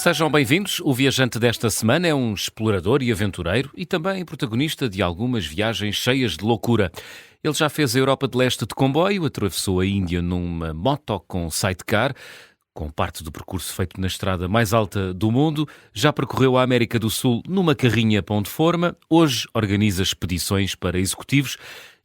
Sejam bem-vindos. O viajante desta semana é um explorador e aventureiro e também protagonista de algumas viagens cheias de loucura. Ele já fez a Europa de Leste de comboio, atravessou a Índia numa moto com sidecar, com parte do percurso feito na estrada mais alta do mundo, já percorreu a América do Sul numa carrinha pão de forma, hoje organiza expedições para executivos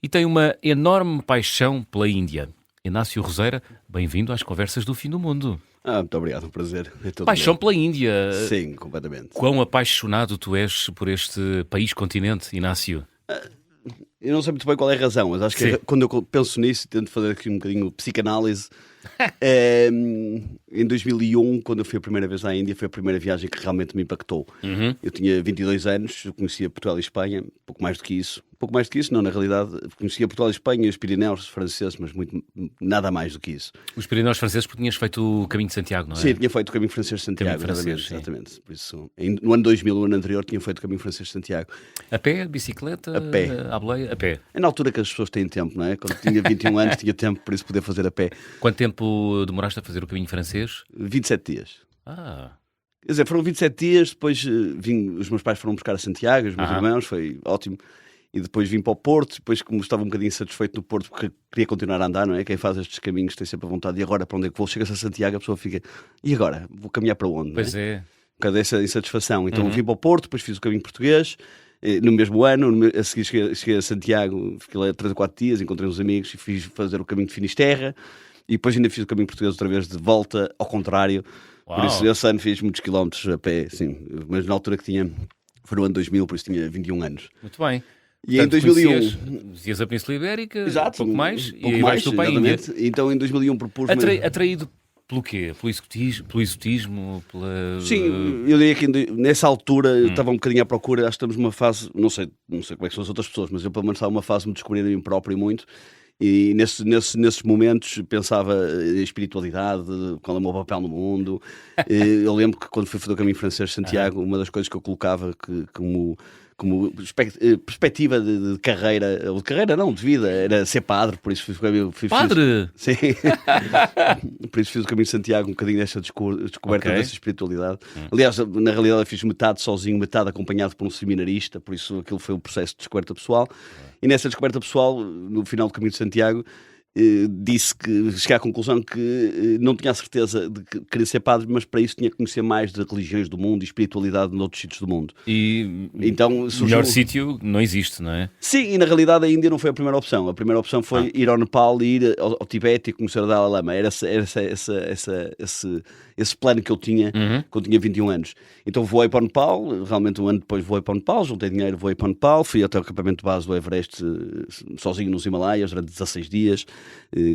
e tem uma enorme paixão pela Índia. Inácio Roseira, bem-vindo às Conversas do Fim do Mundo. Muito obrigado, um prazer. Paixão pela Índia. Sim, completamente. Quão apaixonado tu és por este país-continente, Inácio? Eu não sei muito bem qual é a razão, mas acho que quando eu penso nisso e tento fazer aqui um bocadinho de psicanálise, em 2001, quando eu fui a primeira vez à Índia, foi a primeira viagem que realmente me impactou. Eu tinha 22 anos, eu conhecia Portugal e Espanha, pouco mais do que isso. Pouco mais do que isso, não, na realidade, conhecia Portugal e Espanha, os Pirineus franceses, mas nada mais do que isso. Os Pirineus franceses, porque tinhas feito o Caminho de Santiago, não é? Sim, tinha feito o Caminho Francês de Santiago, exatamente. Por isso, no ano 2000, o ano anterior, tinha feito o Caminho Francês de Santiago. A pé, bicicleta, a pé, à boleia, a pé. É na altura que as pessoas têm tempo, não é? Quando tinha 21 anos, tinha tempo, por isso poder fazer a pé. Quanto tempo demoraste a fazer o Caminho Francês? 27 dias. Quer dizer, foram 27 dias, depois os meus pais foram buscar a Santiago, os meus irmãos, foi ótimo. E depois vim para o Porto, depois como estava um bocadinho satisfeito no Porto, porque queria continuar a andar, não é? Quem faz estes caminhos tem sempre a vontade. E agora, para onde é que vou? Chega-se a Santiago, a pessoa fica, e agora? Vou caminhar para onde? Pois é. Um bocado dessa insatisfação. Então vim para o Porto, depois fiz o caminho português, no mesmo ano, a seguir cheguei a Santiago, fiquei lá 3 ou 4 dias, encontrei uns amigos e fiz fazer o caminho de Finisterra, e depois ainda fiz o caminho português outra vez de volta, ao contrário. Uau. Por isso, esse ano fiz muitos quilómetros a pé, sim, mas na altura que tinha, foi no ano 2000, por isso tinha 21 anos. Muito bem. E portanto, em 2001... Conhecias a Península Ibérica, Exato, pouco mais, pouco e mais, vais-te para a Índia. Então em 2001 propus-me... Atraído pelo quê? Pelo exotismo? Sim, eu diria que nessa altura estava um bocadinho à procura, acho que estamos numa fase, não sei como é que são as outras pessoas, mas eu pelo menos estava numa fase de me descobrir a mim próprio muito. E nesses momentos pensava em espiritualidade, qual é o meu papel no mundo. Eu lembro que quando fui fazer o Caminho Francês de Santiago, uma das coisas que eu colocava como perspectiva de carreira, ou de carreira não, de vida, era ser padre, por isso fiz Padre? Sim. Por isso fiz o Caminho de Santiago, um bocadinho dessa descoberta dessa espiritualidade. Aliás, na realidade eu fiz metade sozinho, metade acompanhado por um seminarista, por isso aquilo foi um processo de descoberta pessoal. E nessa descoberta pessoal, no final do Caminho de Santiago, disse que cheguei à conclusão que não tinha a certeza de que queria ser padre, mas para isso tinha que conhecer mais de religiões do mundo e espiritualidade noutros sítios do mundo. E então, melhor sítio não existe, não é? Sim, e na realidade a Índia não foi a primeira opção. A primeira opção foi ir ao Nepal e ir ao Tibete e conhecer o Dalai Lama. Era esse plano que eu tinha quando tinha 21 anos. Então voei para o Nepal, realmente um ano depois voei para o Nepal, juntei dinheiro, voei para o Nepal, fui até o acampamento de base do Everest sozinho nos Himalaias durante 16 dias,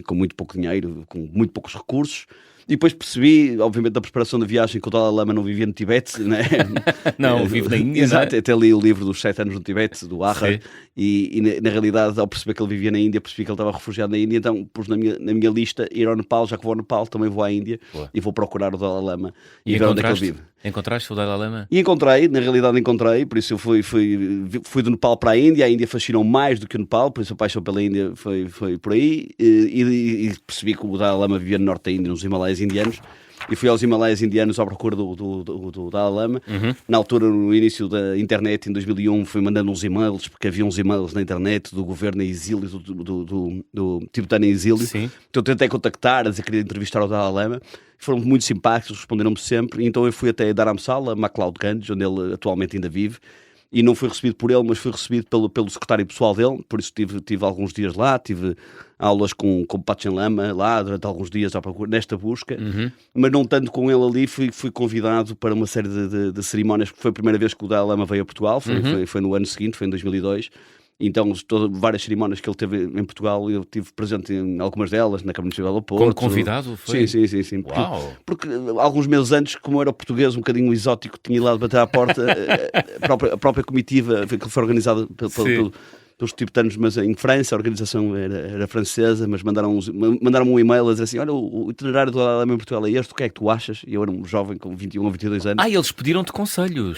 com muito pouco dinheiro, com muito poucos recursos. E depois percebi, obviamente, da preparação da viagem, que o Dalai Lama não vivia no Tibete, né? Não, vive na Índia. Exato, até li o livro dos 7 anos no Tibete, do Ahar, e na realidade, ao perceber que ele vivia na Índia, percebi que ele estava refugiado na Índia, então pus na minha lista ir ao Nepal, já que vou ao Nepal, também vou à Índia e vou procurar o Dalai Lama e ver onde é que ele vive. Encontraste o Dalai Lama? E encontrei, na realidade encontrei, por isso eu fui do Nepal para a Índia fascinou mais do que o Nepal, por isso a paixão pela Índia foi por aí, e percebi que o Dalai Lama vivia no norte da Índia, nos Himalaias indianos, e fui aos Himalaias indianos à procura do Dalai Lama. Na altura, no início da internet, em 2001, fui mandando uns e-mails, porque havia uns e-mails na internet do governo em exílio, do tibetano em exílio. Sim. Então eu tentei contactar, a dizer que queria entrevistar o Dalai Lama. Foram muito simpáticos, responderam-me sempre. Então eu fui até Dharamsala, MacLeod-Ganj, onde ele atualmente ainda vive. E não fui recebido por ele, mas fui recebido pelo secretário pessoal dele. Por isso tive alguns dias lá, tive aulas com Panchen Lama lá durante alguns dias nesta busca, mas não tanto com ele ali. Fui convidado para uma série de cerimónias, porque foi a primeira vez que o Dalai Lama veio a Portugal, foi no ano seguinte, foi em 2002. Então, várias cerimónias que ele teve em Portugal, eu estive presente em algumas delas, na Câmara Municipal do Porto. Como convidado? Foi? Sim. Uau. Porque alguns meses antes, como eu era português, um bocadinho exótico, tinha ido lá bater à porta, a própria comitiva, que foi organizada pelos tibetanos, mas em França, a organização era francesa, mas mandaram-me um e-mail a dizer assim: olha, o itinerário do Dalai Lama em Portugal é este, o que é que tu achas? E eu era um jovem com 21 ou 22 anos. Eles pediram-te conselhos?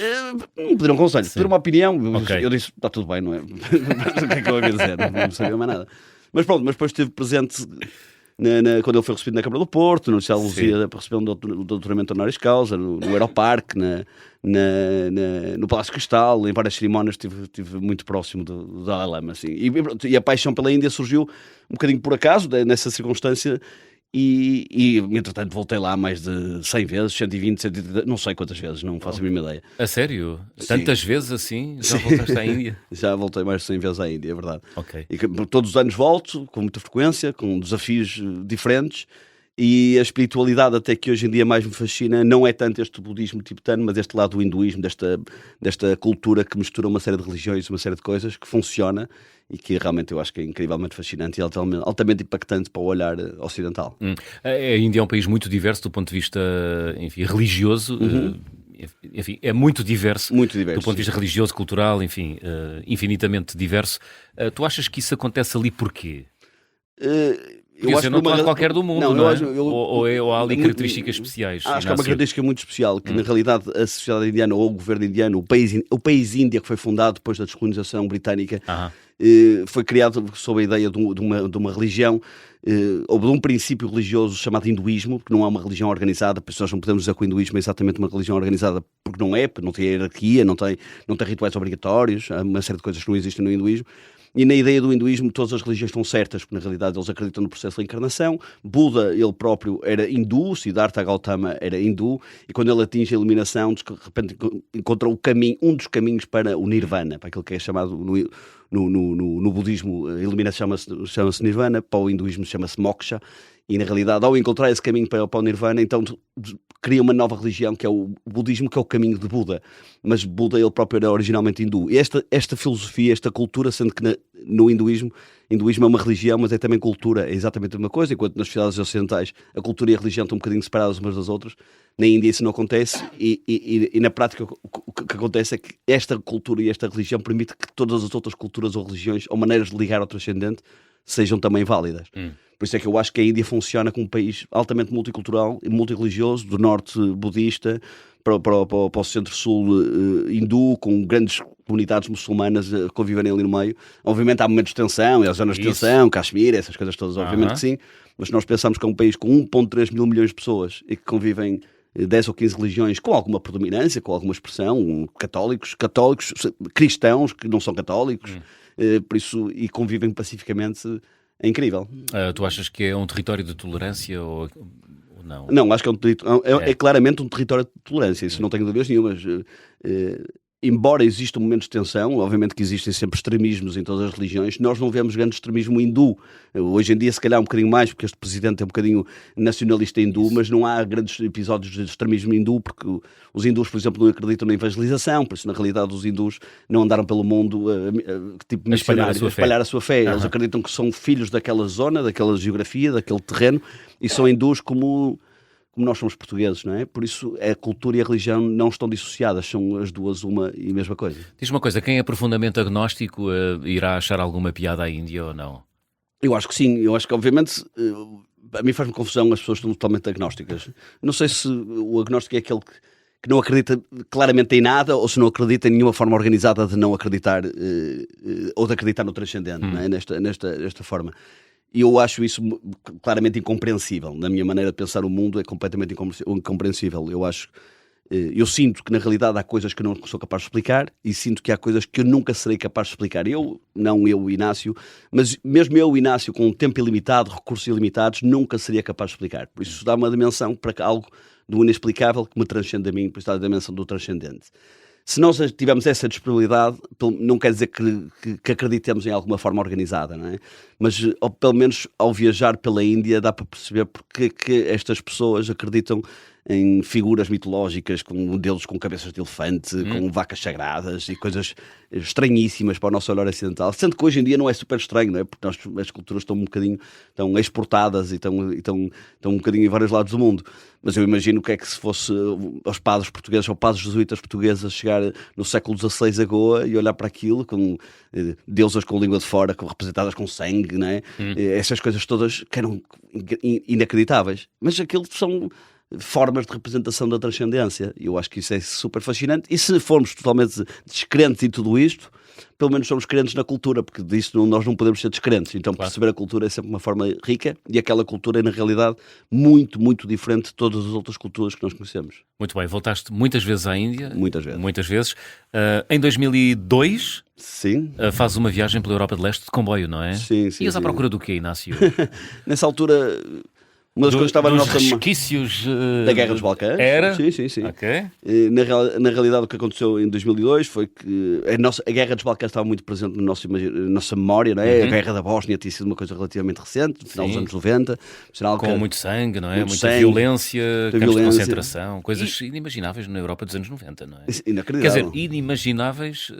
Não pediram conselhos, pediram uma opinião. Eu disse, está tudo bem, não é? O que é que eu havia dizer? Não sabia mais nada. Mas pronto, mas depois esteve presente quando ele foi recebido na Câmara do Porto, no Universidade de Sim. Luzia, para receber um doutoramento honoris causa, no Aeroparque, no Palácio Cristal, em várias cerimónias, estive muito próximo do Dalai Lama. Assim. E a paixão pela Índia surgiu um bocadinho por acaso, nessa circunstância. E entretanto voltei lá mais de 100 vezes, 120, 130, não sei quantas vezes, não faço a mínima ideia. A sério? Sim. Tantas vezes assim? Já voltaste à Índia? Já voltei mais de 100 vezes à Índia, é verdade. Ok. E todos os anos volto, com muita frequência, com desafios diferentes. E a espiritualidade, até que hoje em dia mais me fascina, não é tanto este budismo tibetano, mas este lado do hinduísmo, desta cultura que mistura uma série de religiões, uma série de coisas, que funciona e que realmente eu acho que é incrivelmente fascinante e altamente impactante para o olhar ocidental. A Índia é um país muito diverso do ponto de vista, enfim, religioso. Enfim, é muito diverso, Muito diverso, do ponto de vista religioso, cultural, enfim, infinitamente diverso. Tu achas que isso acontece ali porquê? Quer dizer, não estou a qualquer do mundo, não é? Ou há ali características especiais? Acho que há uma característica muito especial, que na realidade a sociedade indiana ou o governo indiano, o país Índia que foi fundado depois da descolonização britânica, foi criado sob a ideia de uma religião, ou de um princípio religioso chamado hinduísmo, que não é uma religião organizada, por isso nós não podemos dizer que o hinduísmo é exatamente uma religião organizada, porque não tem hierarquia, não tem rituais obrigatórios, há uma série de coisas que não existem no hinduísmo. E na ideia do hinduísmo todas as religiões estão certas, porque na realidade eles acreditam no processo de reencarnação. Buda, ele próprio, era hindu, Siddhartha Gautama era hindu, e quando ele atinge a iluminação, de repente encontra o caminho, um dos caminhos para o nirvana, para aquilo que é chamado no budismo, a iluminação chama-se nirvana, para o hinduísmo chama-se moksha, e na realidade ao encontrar esse caminho para o nirvana, então cria uma nova religião que é o budismo, que é o caminho de Buda, mas Buda ele próprio era originalmente hindu. E esta filosofia, esta cultura, sendo que no hinduísmo é uma religião, mas é também cultura, é exatamente a mesma coisa, enquanto nas sociedades ocidentais a cultura e a religião estão um bocadinho separadas umas das outras, na Índia isso não acontece e na prática o que acontece é que esta cultura e esta religião permite que todas as outras culturas ou religiões ou maneiras de ligar ao transcendente sejam também válidas. Por isso é que eu acho que a Índia funciona como um país altamente multicultural e multirreligioso, do norte budista para o centro-sul hindu, com grandes comunidades muçulmanas conviverem ali no meio. Obviamente há momentos de tensão, há zonas de tensão, Caxemira, essas coisas todas, obviamente que sim, mas nós pensamos que é um país com 1,3 mil milhões de pessoas e que convivem 10 ou 15 religiões com alguma predominância, com alguma expressão, católicos, cristãos que não são católicos, por isso, e convivem pacificamente. É incrível. Tu achas que é um território de tolerância ou não? Não, acho que é claramente um território de tolerância, isso não tenho dúvidas nenhumas. Embora exista um momento de tensão, obviamente que existem sempre extremismos em todas as religiões, nós não vemos grande extremismo hindu. Hoje em dia, se calhar um bocadinho mais, porque este presidente é um bocadinho nacionalista hindu, mas não há grandes episódios de extremismo hindu, porque os hindus, por exemplo, não acreditam na evangelização, por isso, na realidade, os hindus não andaram pelo mundo tipo missionários, a espalhar a sua fé. Eles acreditam que são filhos daquela zona, daquela geografia, daquele terreno, e são hindus como nós somos portugueses, não é? Por isso a cultura e a religião não estão dissociadas, são as duas uma e a mesma coisa. Diz uma coisa, quem é profundamente agnóstico irá achar alguma piada à Índia ou não? Eu acho que sim, eu acho que obviamente a mim faz-me confusão as pessoas que estão totalmente agnósticas. Não sei se o agnóstico é aquele que não acredita claramente em nada ou se não acredita em nenhuma forma organizada de não acreditar ou de acreditar no transcendente, não é? Nesta forma. E eu acho isso claramente incompreensível. Na minha maneira de pensar o mundo é completamente incompreensível. Eu sinto que na realidade há coisas que eu não sou capaz de explicar e sinto que há coisas que eu nunca serei capaz de explicar. Não eu, Inácio, mas mesmo eu, Inácio, com tempo ilimitado, recursos ilimitados, nunca seria capaz de explicar. Por isso dá uma dimensão para algo do inexplicável que me transcende a mim, por isso dá a dimensão do transcendente. Se nós tivermos essa disponibilidade, não quer dizer que acreditemos em alguma forma organizada, não é? Mas, pelo menos, ao viajar pela Índia, dá para perceber porque que estas pessoas acreditam em figuras mitológicas, com deuses com cabeças de elefante, com vacas sagradas e coisas estranhíssimas para o nosso olhar ocidental. Sendo que hoje em dia não é super estranho, não é? Porque as culturas estão um bocadinho exportadas e estão um bocadinho em vários lados do mundo. Mas eu imagino o que é que se fosse aos padres portugueses ou padres jesuítas portugueses a chegar no século XVI a Goa e olhar para aquilo com deusas com língua de fora, representadas com sangue, não é? Essas coisas todas que eram inacreditáveis. Mas aquilo são formas de representação da transcendência. Eu acho que isso é super fascinante. E se formos totalmente descrentes em tudo isto, pelo menos somos crentes na cultura, porque disso nós não podemos ser descrentes. Então, Claro. perceber a cultura é sempre uma forma rica, e aquela cultura é, na realidade, muito, muito diferente de todas as outras culturas que nós conhecemos. Muito bem, voltaste muitas vezes à Índia. Muitas vezes. Muitas vezes. Em 2002, Sim. fazes uma viagem pela Europa de Leste de comboio, não é? Sim, sim, Ias à sim. procura do quê, Inácio? Nessa altura, uma das coisas que estava na Dos nossa resquícios da Guerra dos Balcãs. Era? Sim, sim, sim. Ok. Na realidade, o que aconteceu em 2002 foi que a Guerra dos Balcãs estava muito presente na nossa memória, não é? A Guerra da Bósnia tinha sido uma coisa relativamente recente, no final dos Sim. anos 90. Sinal Com que- muito sangue, não é? Muito Muita sangue, violência, muita campos de violência. concentração, coisas inimagináveis na Europa dos anos 90, não é? Quer Inacreditável. dizer, inimagináveis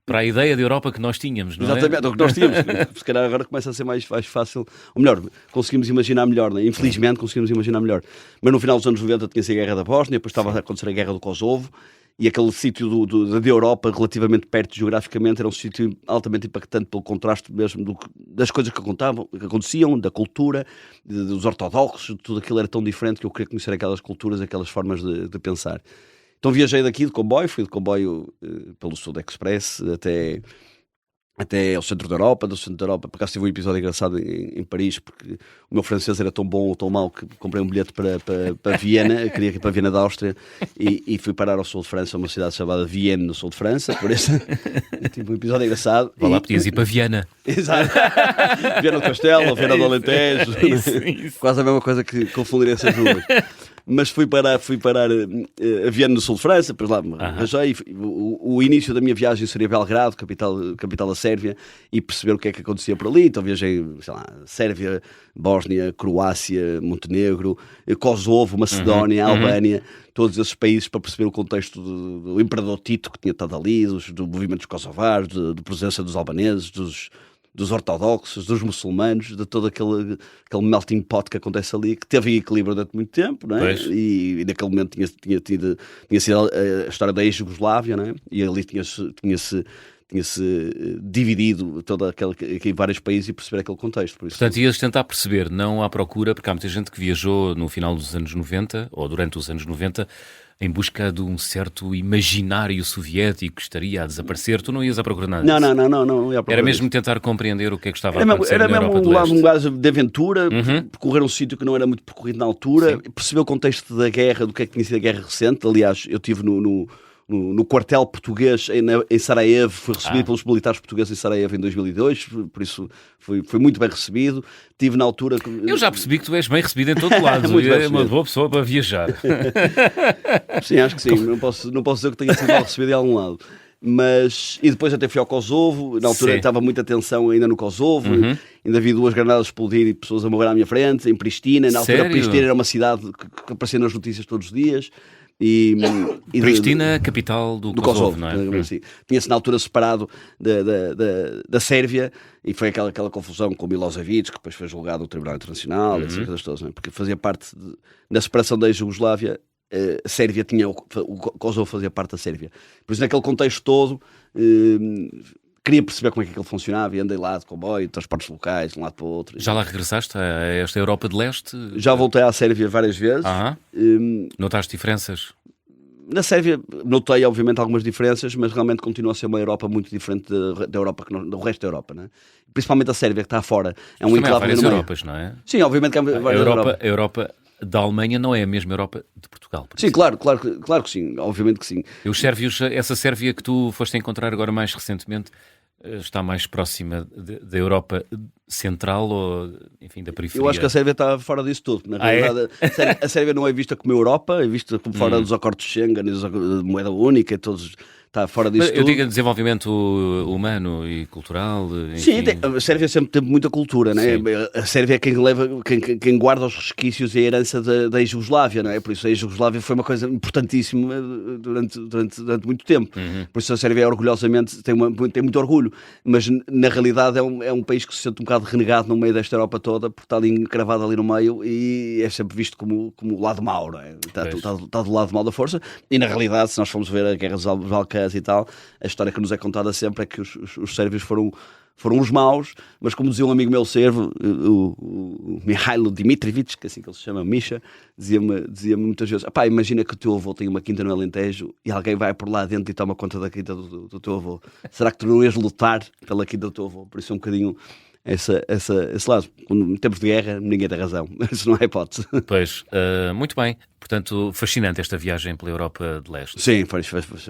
para a ideia de Europa que nós tínhamos, não Exatamente, é? o que nós tínhamos. Se calhar agora começa a ser mais fácil, ou melhor, conseguimos imaginar melhor, né? Infelizmente conseguimos imaginar melhor. Mas no final dos anos 90 tinha-se a Guerra da Bósnia, depois estava a acontecer a Guerra do Kosovo, e aquele sítio da Europa, relativamente perto geograficamente, era um sítio altamente impactante pelo contraste mesmo das coisas que aconteciam, da cultura, dos ortodoxos, tudo aquilo era tão diferente que eu queria conhecer aquelas culturas, aquelas formas de pensar. Então viajei daqui de comboio, fui de comboio pelo Sud Express até ao centro da Europa. Do centro da Europa, por acaso tive um episódio engraçado em Paris, porque o meu francês era tão bom ou tão mau que comprei um bilhete para Viena. Eu queria ir para Viena da Áustria e fui parar ao sul de França, uma cidade chamada Vienne, no sul de França. Por isso tive um episódio engraçado. Vá lá, podias ir para Viena. Exato. Viena do Castelo, Viena do Alentejo. Isso. Quase a mesma coisa que confundir essas duas. Mas fui parar a Viena, no sul de França, depois lá me arranjei. O início da minha viagem seria Belgrado, capital da Sérvia, e perceber o que é que acontecia por ali. Então viajei, sei lá, Sérvia, Bósnia, Croácia, Montenegro, Kosovo, Macedónia, Albânia, todos esses países, para perceber o contexto do Imperador Tito, que tinha estado ali, do movimento dos kosovares, da presença dos albaneses, dos ortodoxos, dos muçulmanos, de todo aquele melting pot que acontece ali, que teve equilíbrio durante muito tempo, não é? Pois. E naquele momento tinha sido a história da ex-Jugoslávia, não é? E ali tinha-se dividido aqui em vários países e perceber aquele contexto. Por isso, Portanto, ias tentar perceber, não à procura, porque há muita gente que viajou no final dos anos 90, ou durante os anos 90, em busca de um certo imaginário soviético que estaria a desaparecer. Tu não ias à procura nada disso. não ia à procura Era mesmo disso. tentar compreender o que é que estava a Era acontecer mesmo na Europa de um Leste. gajo de aventura, percorrer um sítio que não era muito percorrido na altura, perceber o contexto da guerra, do que é que tinha sido a guerra recente. Aliás, eu estive no quartel português em Sarajevo, fui recebido pelos militares portugueses em Sarajevo em 2002, por isso fui muito bem recebido. Tive na altura... Eu já percebi que tu és bem recebido em todo lado. Muito bem É uma recebido. boa pessoa para viajar. Sim, acho que sim. Não posso dizer que tenha sido mal recebido em algum lado. E depois até fui ao Kosovo. Na altura Sim. estava muita tensão ainda no Kosovo. Ainda vi 2 granadas explodir e pessoas a morrer à minha frente. Em Pristina. Na altura, Sério? Pristina era uma cidade que aparecia nas notícias todos os dias. Pristina, capital do Kosovo, não é? digamos assim. Tinha-se na altura separado da Sérvia, e foi aquela confusão com o Milosevic, que depois foi julgado no Tribunal Internacional, essas coisas todas, não é? Porque fazia parte da separação da ex-Jugoslávia. A Sérvia o Kosovo fazia parte da Sérvia. Por isso, naquele contexto todo, queria perceber como é que aquilo funcionava, e andei lá de comboio, transportes locais, de um lado para o outro. Já lá regressaste a esta Europa de Leste? Já voltei à Sérvia várias vezes. Notaste diferenças? Na Sérvia notei, obviamente, algumas diferenças, mas realmente continua a ser uma Europa muito diferente da Europa, do resto da Europa, não é? Principalmente a Sérvia, que está fora. É um Também há enclave várias no meio. Europas, não é? Sim, obviamente que há várias Europas. A Europa da Alemanha não é a mesma Europa de Portugal. por Sim, exemplo. claro que sim, obviamente que sim. E os sérvios, essa Sérvia que tu foste encontrar agora mais recentemente, está mais próxima da Europa Central ou, enfim, da periferia? Eu acho que a Sérvia está fora disso tudo. Na é? realidade, a Sérvia não é vista como Europa, é vista como fora dos acordos de Schengen, de moeda única, está fora disso Mas eu tudo. digo desenvolvimento humano e cultural. Sim, enfim. a Sérvia sempre teve muita cultura, não é? Sim. A Sérvia é quem guarda os resquícios e a herança da ex-Jugoslávia, não é? Por isso a ex-Jugoslávia foi uma coisa importantíssima durante muito tempo. Por isso a Sérvia orgulhosamente tem muito orgulho, mas na realidade é um país que se sente um bocado renegado no meio desta Europa toda, porque está ali encravado ali no meio e é sempre visto como o lado mau, não é? Está do lado mau da força. E na realidade, se nós formos ver a Guerra dos Balcãs, guerras e tal, a história que nos é contada sempre é que os sérvios foram os maus, mas como dizia um amigo meu sérvio, o Mihailo Dimitrievich, que é assim que ele se chama, Misha, dizia-me muitas vezes, imagina que o teu avô tem uma quinta no Alentejo e alguém vai por lá dentro e toma conta da quinta do teu avô. Será que tu não ias lutar pela quinta do teu avô? Por isso é um bocadinho esse lado. Em tempos de guerra, ninguém tem razão. Isso não é hipótese. Pois, muito bem. Portanto, fascinante esta viagem pela Europa de Leste. Sim, foi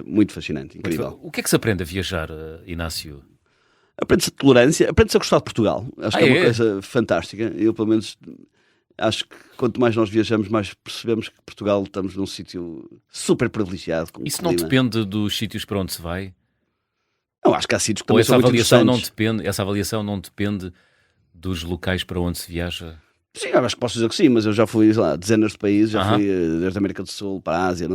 muito fascinante, incrível. O que é que se aprende a viajar, Inácio? Aprende-se a tolerância, aprende-se a gostar de Portugal. Acho que é uma coisa fantástica. Eu, pelo menos, acho que quanto mais nós viajamos, mais percebemos que Portugal estamos num sítio super privilegiado. Isso não depende dos sítios para onde se vai? Não, acho que há sítios que também são muito interessantes. Essa avaliação não depende dos locais para onde se viaja? Sim, acho que posso dizer que sim, mas eu já fui, sei lá, dezenas de países, já fui desde a América do Sul para a Ásia,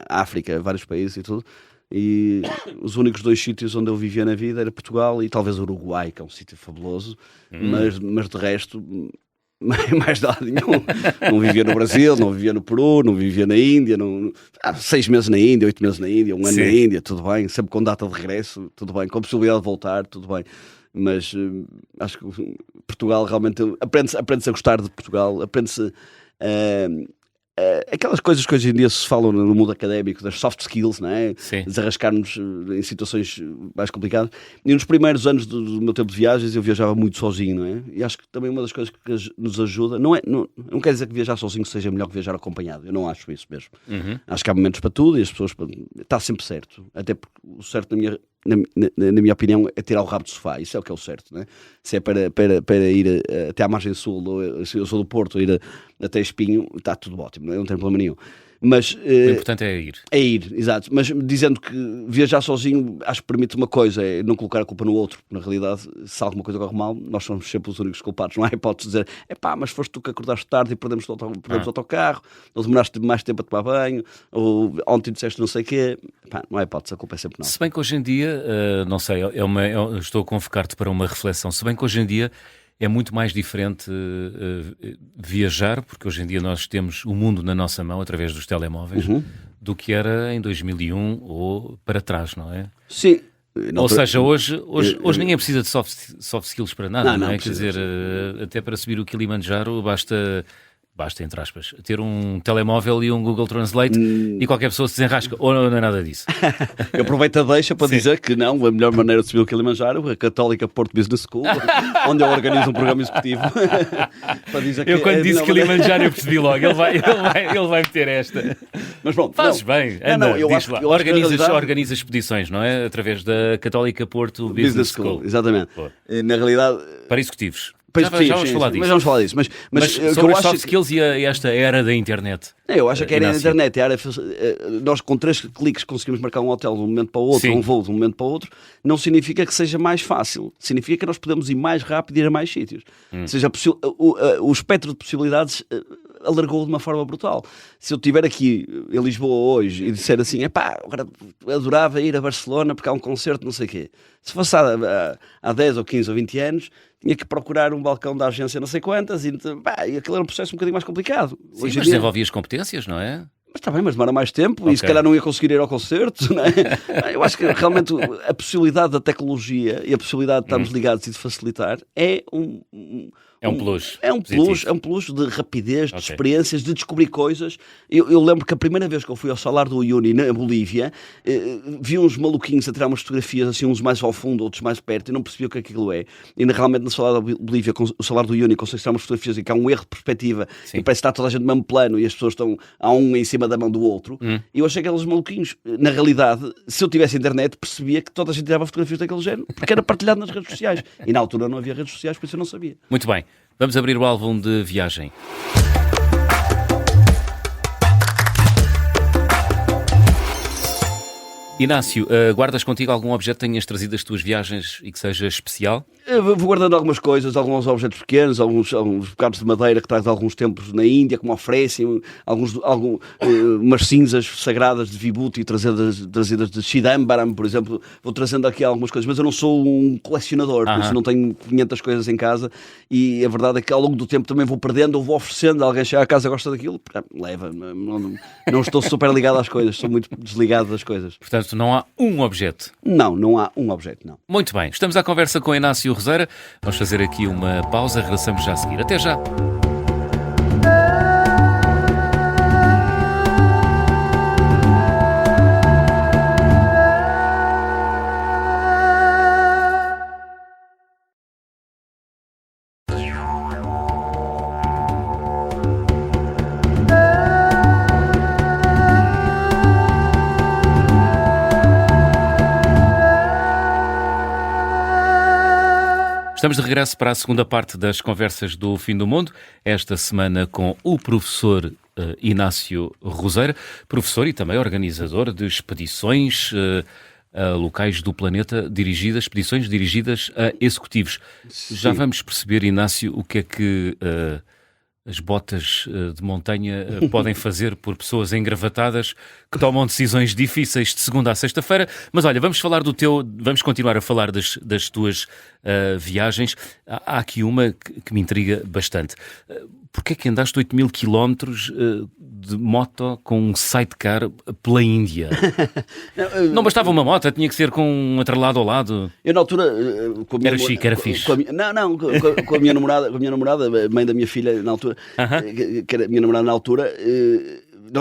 África, vários países e tudo. E os únicos 2 sítios onde eu vivia na vida era Portugal e talvez o Uruguai, que é um sítio fabuloso, mas de resto, mais nada nenhum. Não vivia no Brasil, não vivia no Peru, não vivia na Índia, 6 meses na Índia, 8 meses na Índia, 1 ano na Índia, tudo bem, sempre com data de regresso, tudo bem, com possibilidade de voltar, tudo bem. Mas acho que Portugal realmente aprende-se a gostar de Portugal, aprende-se aquelas coisas que hoje em dia se falam no mundo académico, das soft skills, não é? Desarrascar-nos em situações mais complicadas. E nos primeiros anos do meu tempo de viagens eu viajava muito sozinho, não é? E acho que também uma das coisas que nos ajuda, não quer dizer que viajar sozinho seja melhor que viajar acompanhado, eu não acho isso mesmo. Acho que há momentos para tudo e as pessoas, está sempre certo, até porque o certo na minha opinião é tirar o rabo do sofá, isso é o que é o certo, né? Se é para ir até à margem sul, ou se eu sou do Porto, ir até Espinho, está tudo ótimo, não tem problema nenhum. Mas, o importante é ir. É ir, exato. Mas dizendo que viajar sozinho acho que permite uma coisa, é não colocar a culpa no outro. Na realidade, se alguma coisa corre mal, nós somos sempre os únicos culpados. Não há hipótese de dizer, mas foste tu que acordaste tarde e perdemos o autocarro, ou demoraste mais tempo a tomar banho, ou ontem disseste não sei o quê. Não há hipótese, a culpa é sempre nossa. Se bem que hoje em dia, não sei, estou a convocar-te para uma reflexão, se bem que hoje em dia é muito mais diferente viajar, porque hoje em dia nós temos o mundo na nossa mão através dos telemóveis, do que era em 2001 ou para trás, não é? Sim. Ou seja, hoje ninguém precisa de soft skills para nada, não é? Quer dizer, até para subir o Kilimanjaro basta, entre aspas, ter um telemóvel e um Google Translate e qualquer pessoa se desenrasca, ou não é nada disso. Eu aproveito a deixa para dizer que não, a melhor maneira de subir o Kilimanjaro é a Católica Porto Business School, onde eu organizo um programa executivo. Para dizer que quando disse Kilimanjaro eu percebi logo, ele vai meter esta. Mas pronto. Fazes bem, anda, diz lá. Organiza expedições, não é? Através da Católica Porto Business School. Exatamente. Na realidade... Para executivos. Já vamos falar disso. Mas vamos falar disso. Mas sobre as soft skills e esta era da internet. Eu acho que a era da internet. Nós com 3 cliques conseguimos marcar um hotel de um momento para o outro, um voo de um momento para o outro. Não significa que seja mais fácil. Significa que nós podemos ir mais rápido e ir a mais sítios. Ou seja, o espectro de possibilidades alargou de uma forma brutal. Se eu estiver aqui em Lisboa hoje e disser assim, agora adorava ir a Barcelona porque há um concerto, não sei o quê. Se fosse há 10 ou 15 ou 20 anos, tinha que procurar um balcão da agência não sei quantas e aquilo era um processo um bocadinho mais complicado. Sim, hoje mas desenvolvias competências, não é? Mas está bem, mas demora mais tempo e se calhar não ia conseguir ir ao concerto, não é? Eu acho que realmente a possibilidade da tecnologia e a possibilidade de estarmos ligados e de facilitar é um plus. É um plus de rapidez, de experiências, de descobrir coisas. Eu lembro que a primeira vez que eu fui ao Salar do Uyuni, na Bolívia, vi uns maluquinhos a tirar umas fotografias, assim, uns mais ao fundo, outros mais perto, e não percebia o que aquilo é. E realmente no Salar da Bolívia, o Salar do Uyuni, consegue tirar umas fotografias e que há um erro de perspectiva e parece que está toda a gente no mesmo plano e as pessoas estão a um em cima da mão do outro. E eu achei aqueles maluquinhos. Na realidade, se eu tivesse internet, percebia que toda a gente tirava fotografias daquele género, porque era partilhado nas redes sociais. E na altura não havia redes sociais, por isso eu não sabia. Muito bem. Vamos abrir o álbum de viagem. Inácio, guardas contigo algum objeto que tenhas trazido das tuas viagens e que seja especial? Eu vou guardando algumas coisas, alguns objetos pequenos, alguns bocados de madeira que traz de alguns tempos na Índia, que me oferecem, umas cinzas sagradas de Vibhuti trazidas de Chidambaram, por exemplo. Vou trazendo aqui algumas coisas, mas eu não sou um colecionador, por isso não tenho 500 coisas em casa, e a verdade é que ao longo do tempo também vou perdendo ou vou oferecendo. Alguém chega à casa e gosta daquilo, leva. Não estou super ligado às coisas, sou muito desligado das coisas. Portanto, não há um objeto. Não há um objeto, não. Muito bem, estamos à conversa com Inácio Roseira. Vamos fazer aqui uma pausa, regressamos já a seguir. Até já! Estamos de regresso para a segunda parte das conversas do Fim do Mundo, esta semana com o professor Inácio Roseira, professor e também organizador de expedições a locais do planeta, expedições dirigidas a executivos. Sim. Já vamos perceber, Inácio, o que é que as botas de montanha podem fazer por pessoas engravatadas que tomam decisões difíceis de segunda a sexta-feira. Mas olha, vamos continuar a falar das tuas viagens. Há aqui uma que me intriga bastante. Porquê é que andaste 8.000 quilómetros de moto com um sidecar pela Índia? Não bastava uma moto, tinha que ser com um atrelado ao lado. Eu na altura... Era chique, era fixe. Com a minha namorada, a mãe da minha filha na altura, que era a minha namorada na altura...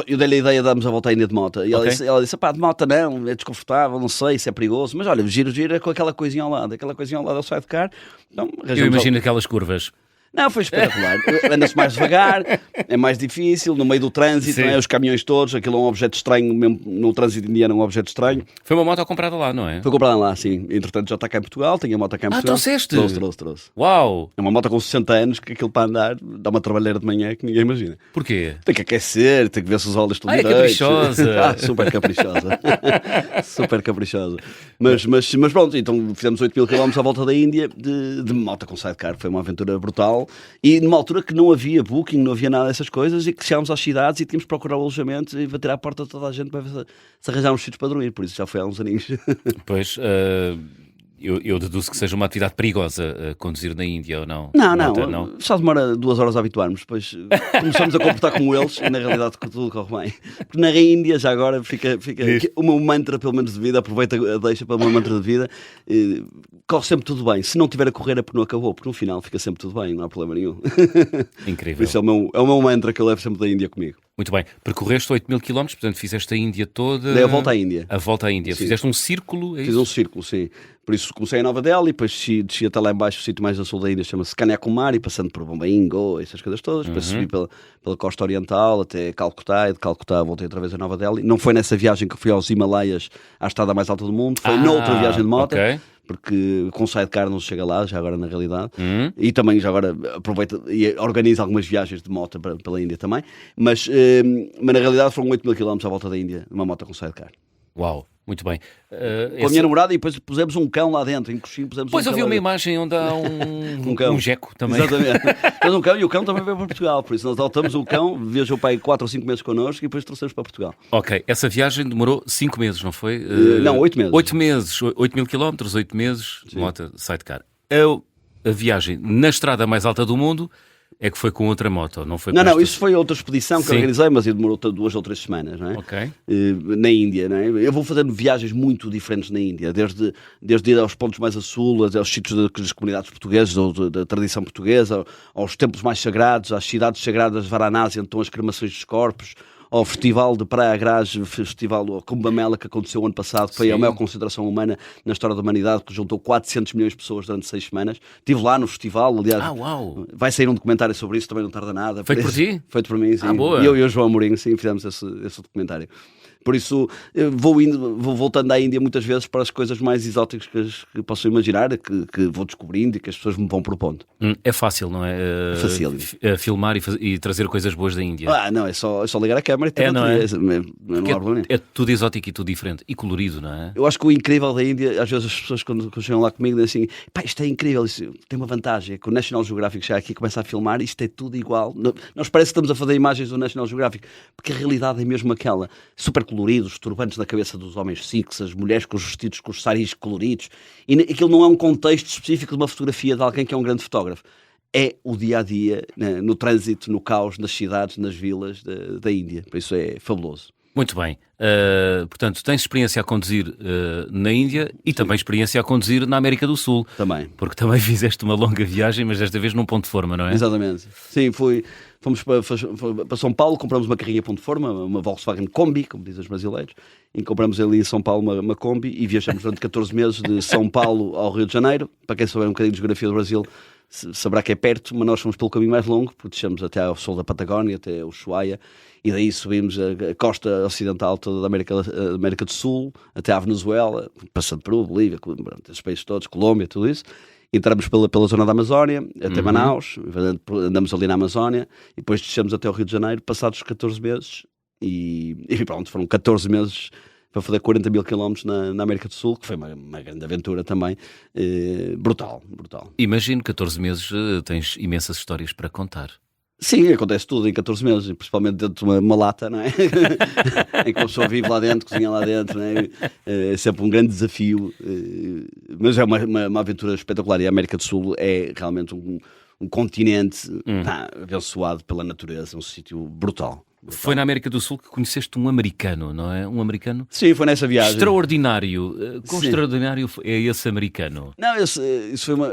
Eu dei-lhe a ideia de darmos a volta à Índia de moto. E ela disse, pá, de moto não, é desconfortável, não sei se é perigoso. Mas olha, giro é com aquela coisinha ao lado. Aquela coisinha ao lado é o sidecar. Então, eu imagino aquelas curvas. Não, foi espetacular. Anda-se mais devagar, é mais difícil, no meio do trânsito, não é? Os caminhões todos, aquilo é um objeto estranho, mesmo no trânsito indiano é um objeto estranho. Foi uma moto comprada lá, não é? Foi comprada lá, sim. Entretanto já está cá em Portugal, tenho a moto cá em Portugal. Trouxeste? Trouxe. Uau! É uma moto com 60 anos, que aquilo para andar dá uma trabalheira de manhã que ninguém imagina. Porquê? Tem que aquecer, tem que ver se os óleos estão direitos. É caprichosa! Super caprichosa. Super caprichosa. Mas pronto, então fizemos 8.000 km à volta da Índia de moto com sidecar, foi uma aventura brutal. E numa altura que não havia booking, não havia nada dessas coisas, e que chegámos às cidades e tínhamos que procurar o alojamento e bater à porta de toda a gente para ver se arranjámos sítios para dormir. Por isso já foi há uns aninhos. Pois, eu deduzo que seja uma atividade perigosa conduzir na Índia ou não? Não. Só demora 2 horas a habituarmos. Depois começamos a comportar como eles e na realidade tudo corre bem. Porque na Índia já agora fica o meu mantra, pelo menos de vida, aproveita a deixa para o meu mantra de vida. Corre sempre tudo bem. Se não tiver a correr é porque não acabou, porque no final fica sempre tudo bem, não há problema nenhum. Incrível. Isso é o meu mantra que eu levo sempre da Índia comigo. Muito bem. Percorreste 8.000 km, portanto fizeste a Índia toda... Dei a volta à Índia. A volta à Índia. Sim. Fizeste um círculo, é isso? Fiz um círculo, sim. Por isso comecei em Nova Delhi, depois desci até lá em baixo, o sítio mais a sul da Índia chama-se Kanyakumari, passando por Bombaim, Goa, essas coisas todas. Depois subi pela costa oriental até Calcutá, e de Calcutá voltei outra vez a Nova Delhi. Não foi nessa viagem que fui aos Himalaias, à estrada mais alta do mundo, foi noutra viagem de moto. Okay. Porque com sidecar não se chega lá, já agora na realidade. E também já agora aproveita e organiza algumas viagens de moto pela Índia também. Mas na realidade foram 8.000 km à volta da Índia, numa moto com sidecar. Uau, muito bem. Com a minha namorada, e depois pusemos um cão lá dentro, em coxinho pusemos Pois um eu vi cão uma lá imagem onde há um geco também. Exatamente. Mas um cão, e o cão também veio para Portugal, por isso nós adotamos o cão, viajou para aí 4 ou 5 meses connosco e depois trouxemos para Portugal. Ok, essa viagem demorou 5 meses, não foi? Não, 8 meses. 8 meses, 8.000 km, 8 meses, moto sidecar. A viagem na estrada mais alta do mundo é que foi com outra moto, não foi? Não, isso foi outra expedição que organizei, mas demorou 2 ou 3 semanas, não é? Ok. Na Índia, não é? Eu vou fazendo viagens muito diferentes na Índia, desde ir aos pontos mais a sul, aos sítios das comunidades portuguesas, ou da tradição portuguesa, aos templos mais sagrados, às cidades sagradas de Varanasi, onde estão as cremações dos corpos, ao festival de Prayagraj, festival Kumbh Mela, que aconteceu ano passado, que foi a maior concentração humana na história da humanidade, que juntou 400 milhões de pessoas durante 6 semanas. Estive lá no festival, aliás. Uau. Vai sair um documentário sobre isso, também não tarda nada. Feito por ti? Feito por mim, sim. Boa. E eu e o João Amorim, sim, fizemos esse documentário. Por isso, vou voltando à Índia muitas vezes para as coisas mais exóticas que posso imaginar, que vou descobrindo e que as pessoas me vão propondo. É fácil, não é? Fácil. Filmar e trazer coisas boas da Índia. Não, é só ligar a câmera e ter não é? Não há problema. É tudo exótico e tudo diferente. E colorido, não é? Eu acho que o incrível da Índia, às vezes as pessoas quando chegam lá comigo dizem assim, pá, isto é incrível, isto tem uma vantagem, é que o National Geographic chega aqui e começa a filmar, isto é tudo igual. Nós parece que estamos a fazer imagens do National Geographic, porque a realidade é mesmo aquela, super coloridos, os turbantes na cabeça dos homens sikhs, as mulheres com os vestidos com os saris coloridos, e aquilo não é um contexto específico de uma fotografia de alguém que é um grande fotógrafo. É o dia-a-dia, né, no trânsito, no caos, nas cidades, nas vilas da Índia. Por isso é fabuloso. Muito bem. Portanto, tens experiência a conduzir na Índia e também experiência a conduzir na América do Sul. Também. Porque também fizeste uma longa viagem, mas desta vez num ponto de forma, não é? Exatamente. Sim, fomos para São Paulo, compramos uma carrinha ponto de forma, uma Volkswagen Kombi, como dizem os brasileiros, e compramos ali em São Paulo uma Kombi e viajamos durante 14 meses de São Paulo ao Rio de Janeiro. Para quem souber um bocadinho de geografia do Brasil, saberá que é perto, mas nós fomos pelo caminho mais longo, porque descemos até ao sul da Patagónia, até o Ushuaia, e daí subimos a costa ocidental toda da América do Sul, até à Venezuela, passando Peru, Bolívia, esses países todos, Colômbia, tudo isso. Entramos pela zona da Amazónia, até Manaus, andamos ali na Amazónia, e depois descemos até o Rio de Janeiro, passados 14 meses, e pronto, foram 14 meses para fazer 40 mil quilómetros na América do Sul, que foi uma grande aventura também, brutal. Imagino, 14 meses, tens imensas histórias para contar. Sim, acontece tudo em 14 meses, principalmente dentro de uma lata, não é? Em que a pessoa vive lá dentro, cozinha lá dentro, não é? É sempre um grande desafio, mas é uma aventura espetacular. E a América do Sul é realmente um continente abençoado pela natureza, um sítio brutal. Foi na América do Sul que conheceste um americano, não é? Um americano? Sim, foi nessa viagem. Extraordinário. Quão extraordinário é esse americano? Não, isso foi uma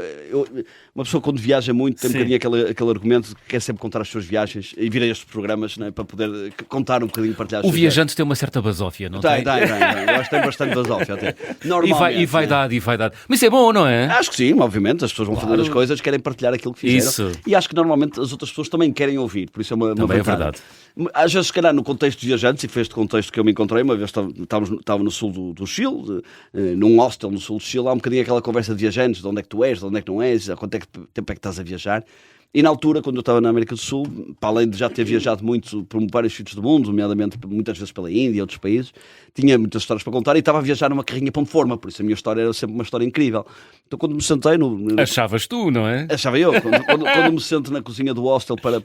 pessoa quando viaja muito tem um bocadinho aquele argumento que quer sempre contar as suas viagens e vir a estes programas, não é? Para poder contar um bocadinho, partilhar as O suas viajante viagens. tem uma certa basófia, não tem? Tem. Eu acho que tem bastante basófia até. Normalmente. E vaidade. Mas isso é bom, não é? Acho que sim, obviamente. As pessoas vão fazer as coisas, querem partilhar aquilo que fizeram. Isso. E acho que normalmente as outras pessoas também querem ouvir, por isso é uma Também vantagem. é verdade. Às vezes, se calhar, no contexto de viajantes, e foi este contexto que eu me encontrei, uma vez estava no sul do Chile, num hostel no sul do Chile, há um bocadinho aquela conversa de viajantes, de onde é que tu és, de onde é que não és, há quanto tempo é que estás a viajar. E na altura, quando eu estava na América do Sul, para além de já ter viajado muito por vários sítios do mundo, nomeadamente muitas vezes pela Índia e outros países, tinha muitas histórias para contar e estava a viajar numa carrinha ponto de forma, por isso a minha história era sempre uma história incrível. Então quando me sentei Achavas tu, não é? Achava eu, quando me sento na cozinha do hostel para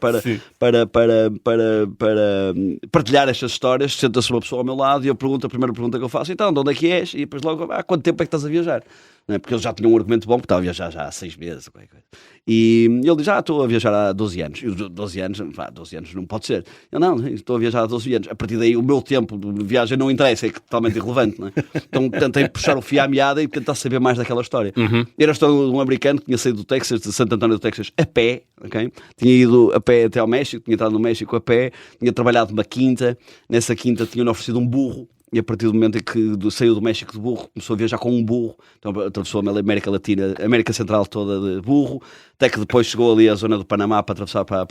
partilhar estas histórias, senta-se uma pessoa ao meu lado e a primeira pergunta que eu faço, então, de onde é que és? E depois logo, há quanto tempo é que estás a viajar? Não é? Porque ele já tinha um argumento bom, porque estava a viajar já há 6 meses. E ele diz, estou a viajar há 12 anos. E 12 anos não pode ser. Eu não, estou a viajar há 12 anos. A partir daí o meu tempo de viagem não interessa, é totalmente irrelevante. Não é? Então tentei puxar o fio à meada e tentar saber mais daquela história. Era a história de um americano que tinha saído do Texas, de Santo António do Texas, a pé. Okay? Tinha ido a pé até ao México, tinha entrado no México a pé, tinha trabalhado numa quinta. Nessa quinta tinham-lhe oferecido um burro. E a partir do momento em que saiu do México de burro, começou a viajar com um burro, então atravessou a América Latina, a América Central toda de burro, até que depois chegou ali à zona do Panamá para atravessar para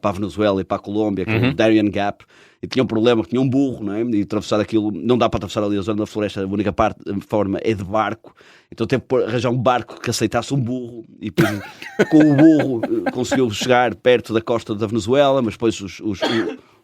a Venezuela e para a Colômbia, que é o Darien Gap, e tinha um problema, que tinha um burro, não é? E atravessar aquilo, não dá para atravessar ali a zona da floresta, a única forma é de barco, então teve que arranjar um barco que aceitasse um burro, e depois, com o burro conseguiu chegar perto da costa da Venezuela, mas depois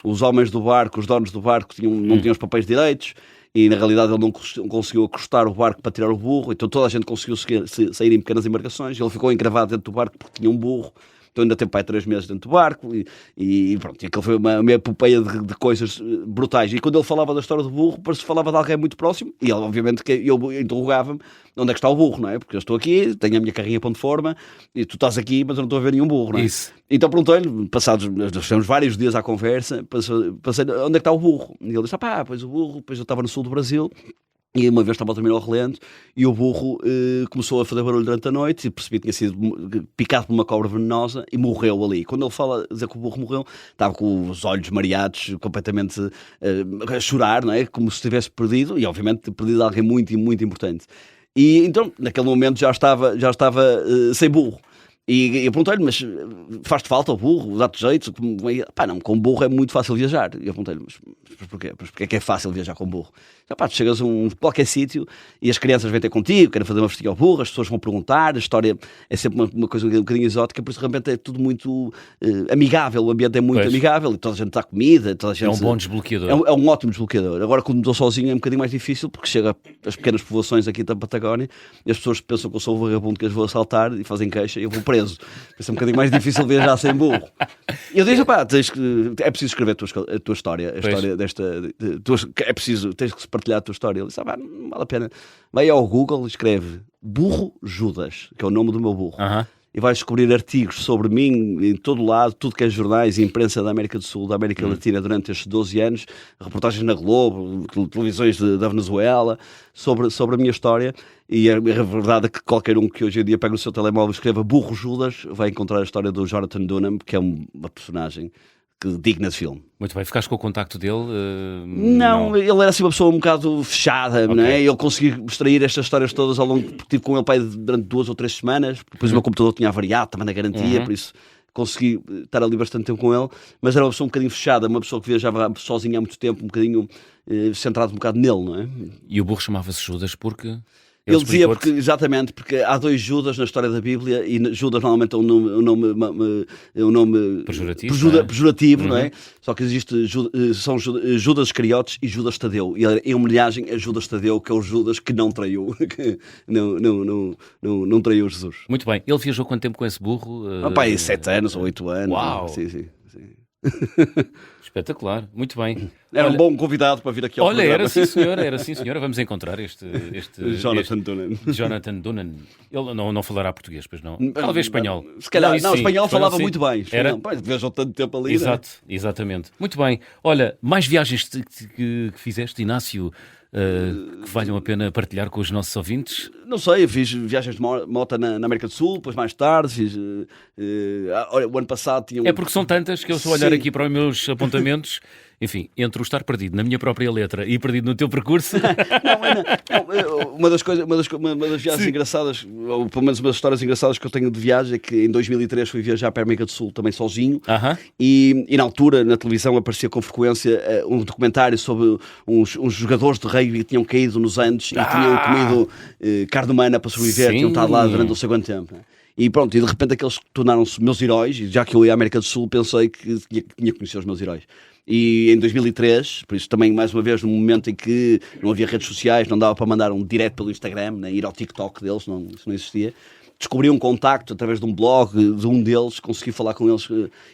os homens do barco, os donos do barco, não tinham os papéis direitos e na realidade ele não conseguiu acostar o barco para tirar o burro, então toda a gente conseguiu sair em pequenas embarcações. Ele ficou encravado dentro do barco porque tinha um burro, então ainda teve 3 meses dentro do barco e pronto, e aquilo foi uma epopeia de coisas brutais. E quando ele falava da história do burro, parece que falava de alguém muito próximo e ele, obviamente, que eu interrogava-me onde é que está o burro, não é? Porque eu estou aqui, tenho a minha carrinha ponto de forma e tu estás aqui, mas eu não estou a ver nenhum burro, não é? Isso. Então perguntei-lhe, nós tivemos vários dias à conversa, passei onde é que está o burro? E ele disse, pois o burro, depois eu estava no sul do Brasil. E uma vez estava a dormir ao relento e o burro começou a fazer barulho durante a noite e percebi que tinha sido picado por uma cobra venenosa e morreu ali. Quando ele fala dizer que o burro morreu, estava com os olhos mareados, completamente a chorar, não é? Como se tivesse perdido, e obviamente perdido alguém muito, muito importante. E então, naquele momento já estava sem burro. E eu perguntei-lhe, mas faz-te falta o burro? Dá-te jeito? Pá, não, com burro é muito fácil viajar. E eu perguntei-lhe, mas porquê? Mas porquê é que é fácil viajar com burro? Pá, tu chegas a qualquer sítio e as crianças vêm ter contigo, querem fazer uma festinha ao burro, as pessoas vão perguntar, a história é sempre uma coisa um bocadinho exótica, por isso de repente é tudo muito amigável, o ambiente é muito amigável e toda a gente dá comida, toda a gente... É um bom desbloqueador. É um ótimo desbloqueador. Agora, quando estou sozinho é um bocadinho mais difícil, porque chega às pequenas povoações aqui da Patagónia e as pessoas pensam que eu sou o vagabundo que as vou assaltar e fazem queixa e eu vou preso. Por isso é um bocadinho mais difícil viajar sem burro. E eu disse, pá, é preciso escrever a tua história, a história desta... É preciso, tens que partilhar a tua história. Ele disse, não vale a pena. Vai ao Google e escreve Burro Judas, que é o nome do meu burro. E vais descobrir artigos sobre mim em todo lado, tudo que é jornais e imprensa da América do Sul, da América Latina durante estes 12 anos, reportagens na Globo, televisões da Venezuela, sobre a minha história. E a verdade é que qualquer um que hoje em dia pega no seu telemóvel e escreva Burro Judas vai encontrar a história do Jonathan Dunham, que é uma personagem digna de filme. Muito bem, ficaste com o contacto dele? Não, ele era assim uma pessoa um bocado fechada, não é? Eu consegui extrair estas histórias todas ao longo, porque estive com ele pai durante 2 ou 3 semanas, depois o meu computador tinha avariado, também na garantia, por isso consegui estar ali bastante tempo com ele, mas era uma pessoa um bocadinho fechada, uma pessoa que viajava sozinha há muito tempo, um bocadinho centrado um bocado nele, não é? E o burro chamava-se Judas porque... Ele dizia, exatamente, porque há 2 Judas na história da Bíblia e Judas normalmente é um nome pejorativo, não é? Só que são Judas Iscariotes e Judas Tadeu. E em homenagem a Judas Tadeu, que é o Judas que não traiu, que não traiu Jesus. Muito bem. Ele viajou quanto tempo com esse burro? 7 anos ou 8 anos. Uau! Sim. Espetacular, muito bem. Era um bom convidado para vir aqui ao programa. Era sim senhora. Vamos encontrar este Jonathan Dunham. Ele não falará português, pois não? Talvez espanhol. Se calhar, espanhol falava muito bem. Era? Viajou tanto tempo ali. Exato, exatamente. Muito bem. Olha, mais viagens que fizeste, Inácio, que valham a pena partilhar com os nossos ouvintes? Não sei, eu fiz viagens de moto na América do Sul, depois mais tarde fiz... o ano passado tinha... É porque são tantas que eu estou a olhar aqui para os meus apontamentos... Enfim, entre o estar perdido na minha própria letra e perdido no teu percurso... Uma das viagens engraçadas, ou pelo menos uma das histórias engraçadas que eu tenho de viagem, é que em 2003 fui viajar para a América do Sul também sozinho, e na altura, na televisão, aparecia com frequência um documentário sobre uns jogadores de rugby que tinham caído nos Andes e tinham comido carne humana para sobreviver, tinham estado lá durante não sei quanto tempo. E pronto, e de repente aqueles tornaram-se meus heróis, e já que eu ia à América do Sul, pensei que tinha que conhecer os meus heróis. E em 2003, por isso também mais uma vez num momento em que não havia redes sociais, não dava para mandar um direct pelo Instagram, nem ir ao TikTok deles, isso não existia, descobri um contacto através de um blog de um deles, consegui falar com eles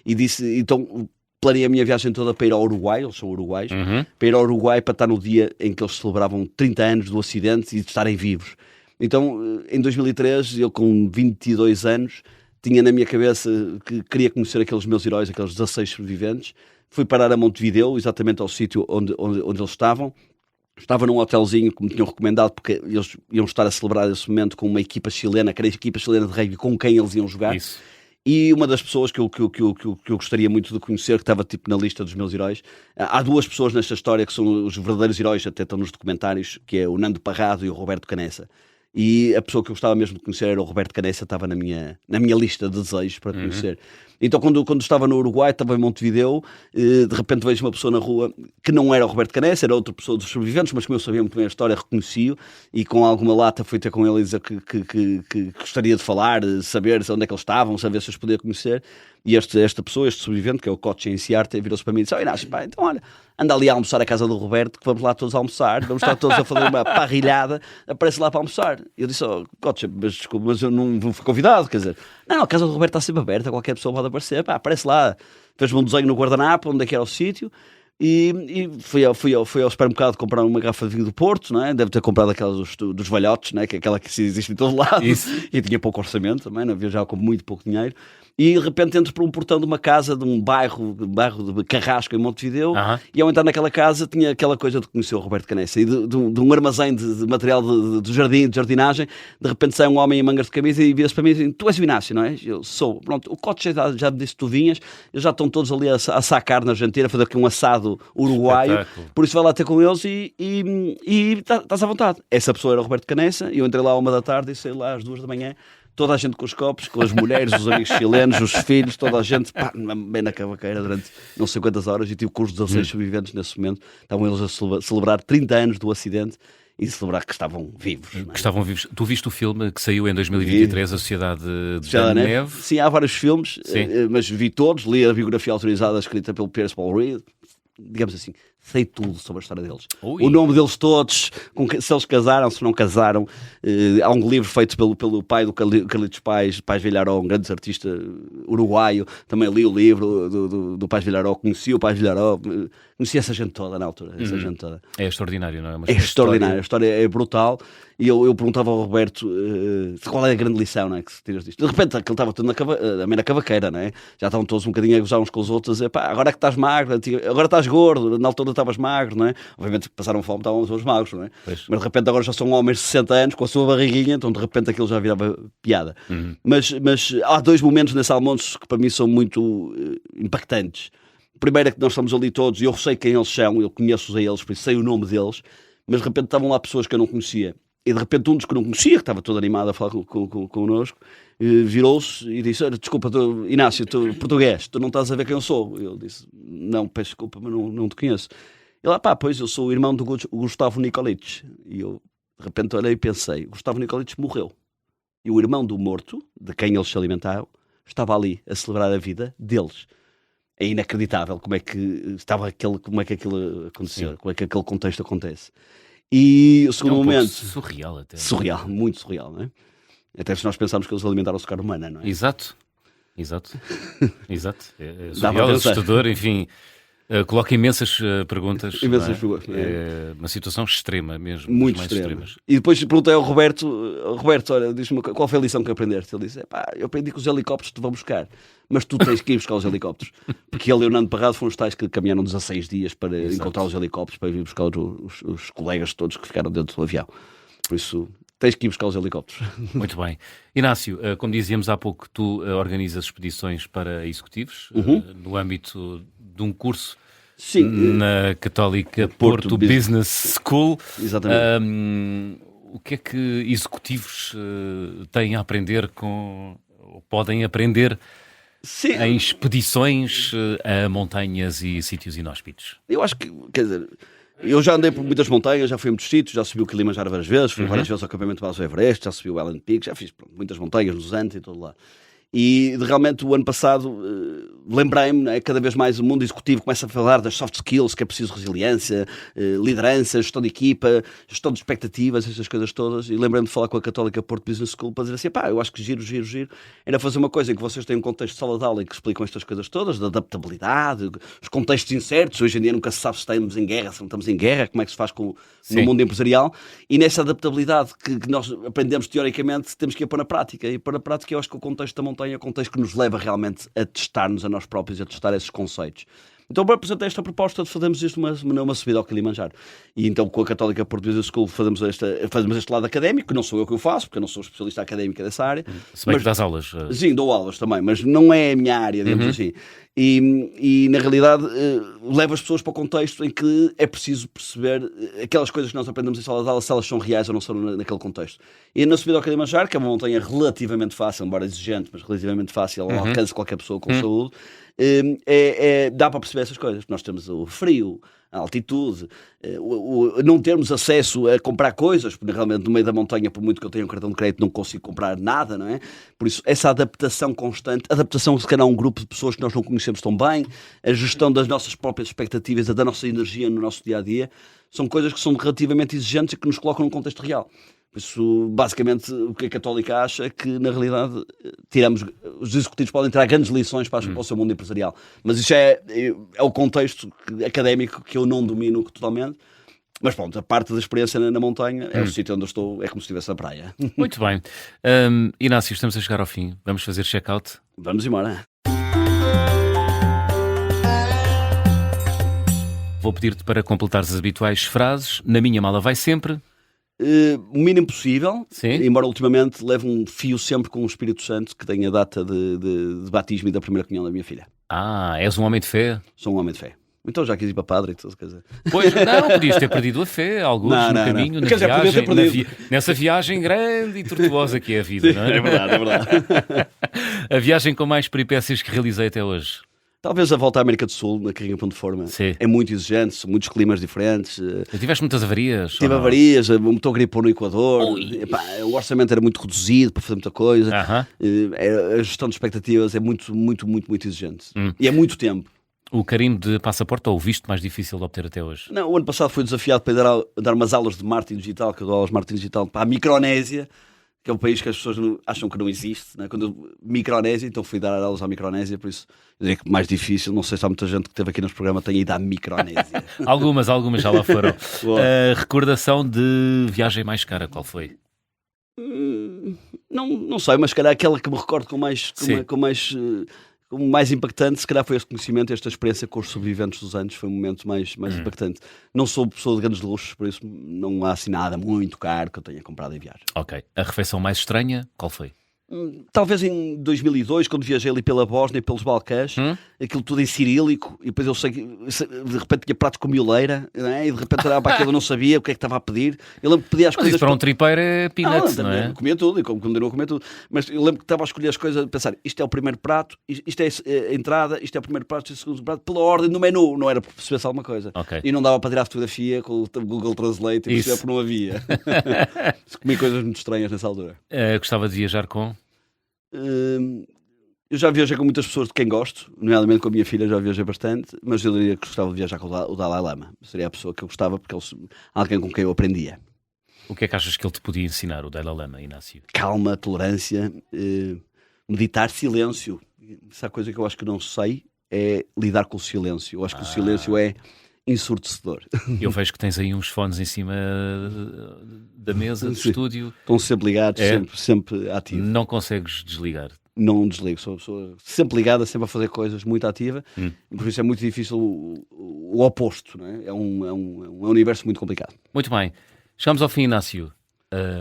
e disse, então planeei a minha viagem toda para ir ao Uruguai, eles são uruguaios, para ir ao Uruguai para estar no dia em que eles celebravam 30 anos do acidente e de estarem vivos. Então, em 2003, eu com 22 anos, tinha na minha cabeça que queria conhecer aqueles meus heróis, aqueles 16 sobreviventes. Fui parar a Montevideo, exatamente ao sítio onde eles estavam. Estava num hotelzinho que me tinham recomendado, porque eles iam estar a celebrar esse momento com uma equipa chilena, que era a equipa chilena de rugby com quem eles iam jogar. Isso. E uma das pessoas que eu gostaria muito de conhecer, que estava tipo na lista dos meus heróis, há 2 pessoas nesta história que são os verdadeiros heróis, até estão nos documentários, que é o Nando Parrado e o Roberto Canessa. E a pessoa que eu gostava mesmo de conhecer era o Roberto Canessa, estava na minha lista de desejos para conhecer. Então quando estava no Uruguai, estava em Montevideo, de repente vejo uma pessoa na rua que não era o Roberto Canessa, era outra pessoa dos sobreviventes, mas como eu sabia muito bem a história, reconheci-o e com alguma lata fui ter com ele e dizer que gostaria de falar, saber onde é que eles estavam, saber se os podia conhecer. E esta pessoa, este sobrevivente, que é o Coche Enciarte, virou-se para mim e disse: Inácio, pá, então olha, anda ali a almoçar à casa do Roberto, que vamos lá todos a almoçar, vamos estar todos a fazer uma parrilhada, aparece lá para almoçar. E eu disse: Coche, mas desculpa, mas eu não fui convidado, quer dizer, não, a casa do Roberto está sempre aberta, qualquer pessoa pode aparecer, pá, aparece lá, fez-me um desenho no guardanapo, onde é que era o sítio. E fui ao supermercado comprar uma garrafa de vinho do Porto, não é? Deve ter comprado aquelas dos velhotes, não é? Que é aquela que existe em todo lado. Isso. E tinha pouco orçamento também, não viajava com muito pouco dinheiro. E de repente entro por um portão de uma casa de um bairro de Carrasco em Montevideo, e ao entrar naquela casa tinha aquela coisa de conhecer o Roberto Canessa e de um armazém de material de jardim, de jardinagem. De repente sai um homem em mangas de camisa e vira-se para mim e diz: tu és o Inácio, não é? Eu sou. Pronto, o Coche já me disse que tu vinhas, eles já estão todos ali a assar carne na Argentina, a fazer aqui um assado uruguaio, por isso vai lá ter com eles e estás à vontade. Essa pessoa era o Roberto Canessa, e eu entrei lá à 1 da tarde e saí lá às 2 da manhã, toda a gente com os copos, com as mulheres, os amigos chilenos, os filhos, toda a gente, pá, bem na cavaqueira durante não sei quantas horas, e tive com os 16 sobreviventes nesse momento, estavam eles a celebrar 30 anos do acidente, e celebrar que estavam vivos. Que estavam vivos. Tu viste o filme que saiu em 2023, A Sociedade da Neve? Sim, há vários filmes, mas vi todos, li a biografia autorizada escrita pelo Pierce Paul Reed, digamos assim, sei tudo sobre a história deles. Ui. O nome deles todos, se eles casaram, se não casaram. Há um livro feito pelo pai do Carlitos Pais Villaró, um grande artista uruguaio. Também li o livro do Pais Villaró, conheci o Pais Villaró, conheci essa gente toda na altura. Essa gente toda. É extraordinário, não é? É extraordinário, a história é brutal. E eu perguntava ao Roberto qual é a grande lição, não é, que se tiras disto. De repente, aquilo estava tudo na cavaqueira, não é? Já estavam todos um bocadinho a gozar uns com os outros, a dizer, pá, agora é que estás magro, agora estás gordo, na altura estavas magro, não é? Obviamente passaram fome, estavam todos magros, não é? Pois. Mas de repente agora já são homens de 60 anos com a sua barriguinha, então de repente aquilo já virava piada. Mas há dois momentos nesse almoço que para mim são muito impactantes. O primeiro é que nós estamos ali todos e eu sei quem eles são, eu conheço-os a eles, por isso sei o nome deles, mas de repente estavam lá pessoas que eu não conhecia. E de repente um dos que eu não conhecia, que estava todo animado a falar connosco, virou-se e disse, desculpa, Inácio, tu português, tu não estás a ver quem eu sou? Eu disse, não, peço desculpa, mas não te conheço. Ele, pois, eu sou o irmão do Gustavo Nikolic. E eu, de repente, olhei e pensei, Gustavo Nikolic morreu. E o irmão do morto, de quem eles se alimentaram, estava ali a celebrar a vida deles. É inacreditável como é que aquilo aconteceu, como é que aquele contexto acontece. E o segundo momento... surreal até. Surreal, muito surreal, não é? Até se nós pensarmos que eles alimentaram-se carne humana, não é? Exato. É surreal, assustador, enfim... coloca imensas perguntas. Imensas perguntas. É uma situação extrema mesmo. Muito mais extrema. extremas. E depois perguntei ao Roberto, olha, diz-me qual foi a lição que aprendeste? Ele disse, eu aprendi que os helicópteros te vão buscar, mas tu tens que ir buscar os helicópteros. Porque ele e o Nando Parrado foram os tais que caminharam 16 dias para encontrar os helicópteros, para ir buscar os colegas todos que ficaram dentro do avião. Por isso... tens que ir buscar os helicópteros. Muito bem. Inácio, como dizíamos há pouco, tu organizas expedições para executivos no âmbito de um curso na Católica Porto Business School. Exatamente. O que é que executivos têm a aprender ou podem aprender em expedições a montanhas e sítios inóspitos? Eu acho que, quer dizer... eu já andei por muitas montanhas, já fui a muitos sítios, já subi o Kilimanjaro várias vezes, fui várias vezes ao acampamento base do Everest, já subi o Island Peak, já fiz muitas montanhas nos Andes e todo lá. E realmente o ano passado lembrei-me, cada vez mais o mundo executivo começa a falar das soft skills, que é preciso resiliência, liderança, gestão de equipa, gestão de expectativas, essas coisas todas. E lembrei-me de falar com a Católica Porto Business School para dizer assim, eu acho que giro, era fazer uma coisa em que vocês têm um contexto de sala de aula e que explicam estas coisas todas, da adaptabilidade, os contextos incertos. Hoje em dia nunca se sabe se estamos em guerra, se não estamos em guerra, como é que se faz no mundo empresarial. E nessa adaptabilidade que nós aprendemos teoricamente, temos que ir para a prática. E para a prática eu acho que o contexto da montanha é o contexto que nos leva realmente a testar-nos a nós próprios, a testar esses conceitos. Então apresentei esta proposta de fazermos isto uma subida ao Kilimanjaro. E então com a Católica Porto Business School fazemos este lado académico, que não sou eu que o faço, porque eu não sou especialista académica dessa área. Se bem que dás aulas. Sim, dou aulas também, mas não é a minha área, digamos assim. E na realidade leva as pessoas para o contexto em que é preciso perceber aquelas coisas que nós aprendemos em sala de aula, se elas são reais ou não são naquele contexto. E na subida ao Kilimanjaro, que é uma montanha relativamente fácil, embora exigente, mas relativamente fácil, ao alcance de qualquer pessoa com saúde, dá para perceber essas coisas. Nós temos o frio, a altitude, não termos acesso a comprar coisas, porque realmente no meio da montanha, por muito que eu tenha um cartão de crédito, não consigo comprar nada, não é? Por isso, essa adaptação constante, adaptação se calhar a um grupo de pessoas que nós não conhecemos tão bem, a gestão das nossas próprias expectativas, da nossa energia no nosso dia-a-dia, são coisas que são relativamente exigentes e que nos colocam num contexto real. Por isso, basicamente, o que a Católica acha é que, na realidade, os executivos podem tirar grandes lições para o seu mundo empresarial. Mas isso é o contexto académico que eu não domino totalmente. Mas pronto, a parte da experiência na montanha é o sítio onde eu estou, é como se estivesse na praia. Muito bem. Inácio, estamos a chegar ao fim. Vamos fazer check-out? Vamos embora. Vou pedir-te para completares as habituais frases. Na minha mala vai sempre... o mínimo possível. Sim. Embora ultimamente leve um fio sempre com o Espírito Santo, que tem a data de batismo e da primeira comunhão da minha filha. És um homem de fé? Sou um homem de fé. Então já quis ir para padre e tudo, quer dizer. Pois, não, podias ter perdido a fé, alguns no caminho, na Quer dizer, podia ter viagem, perdido. nessa viagem grande e tortuosa que é a vida, não é? É verdade, é verdade. A viagem com mais peripécias que realizei até hoje. Talvez a volta à América do Sul, na carrinha Ponte de Forma, Sim. é muito exigente, são muitos climas diferentes. Tiveste muitas avarias? Tive ou não? avarias, o motor gripou no Equador, Ui. epá, o orçamento era muito reduzido para fazer muita coisa. Aham. A gestão de expectativas é muito exigente. E é muito tempo. O carimbo de passaporte ou o visto mais difícil de obter até hoje? Não, o ano passado fui desafiado para ir dar umas aulas de marketing digital, que eu dou aulas de marketing digital para a Micronésia, que é um país que as pessoas acham que não existe. Né? Micronésia, então fui dar aulas à Micronésia, por isso eu diria que mais difícil. Não sei se há muita gente que esteve aqui neste programa tenha ido à Micronésia. Algumas já lá foram. Boa. A recordação de viagem mais cara, qual foi? Não sei, mas se calhar aquela que me recordo Sim. com mais impactante, se calhar foi este conhecimento, esta experiência com os sobreviventes dos anos, foi um momento mais impactante. Não sou pessoa de grandes luxos, por isso não há assim nada muito caro que eu tenha comprado em viagem. Ok. A refeição mais estranha, qual foi? Talvez em 2002, quando viajei ali pela Bósnia e pelos Balcãs, aquilo tudo em cirílico, e depois eu sei que de repente tinha pratos com mioleira, não é? E de repente olhava para aquilo, eu não sabia o que é que estava a pedir. Eu lembro que pedia as Mas coisas. isso para um tripeiro é peanuts, não é? Comia tudo, e continuo a comer tudo. Mas eu lembro que estava a escolher as coisas, a pensar, isto é o primeiro prato, isto é a entrada, isto é o primeiro prato, isto é o segundo prato, pela ordem do menu, não era para perceber alguma coisa. Ok. E não dava para tirar a fotografia com o Google Translate e perceber Isso. porque não havia. Comi coisas muito estranhas nessa altura. Gostava de viajar com? Eu já viajei com muitas pessoas de quem gosto, nomeadamente com a minha filha, já viajei bastante, mas eu diria que gostava de viajar com o Dalai Lama. Seria a pessoa que eu gostava, porque alguém com quem eu aprendia. O que é que achas que ele te podia ensinar, o Dalai Lama, Inácio? Calma, tolerância, meditar, silêncio. Essa coisa que eu acho que não sei é lidar com o silêncio. Eu acho que o silêncio é ensurdecedor. Eu vejo que tens aí uns fones em cima da mesa do Sim. estúdio. Estão sempre ligados, É. sempre ativos. Não consegues desligar. Não desligo, sou uma pessoa sempre ligada, sempre a fazer coisas, muito ativa. Por isso é muito difícil o oposto, não é? É um universo muito complicado. Muito bem. Chegamos ao fim, Inácio.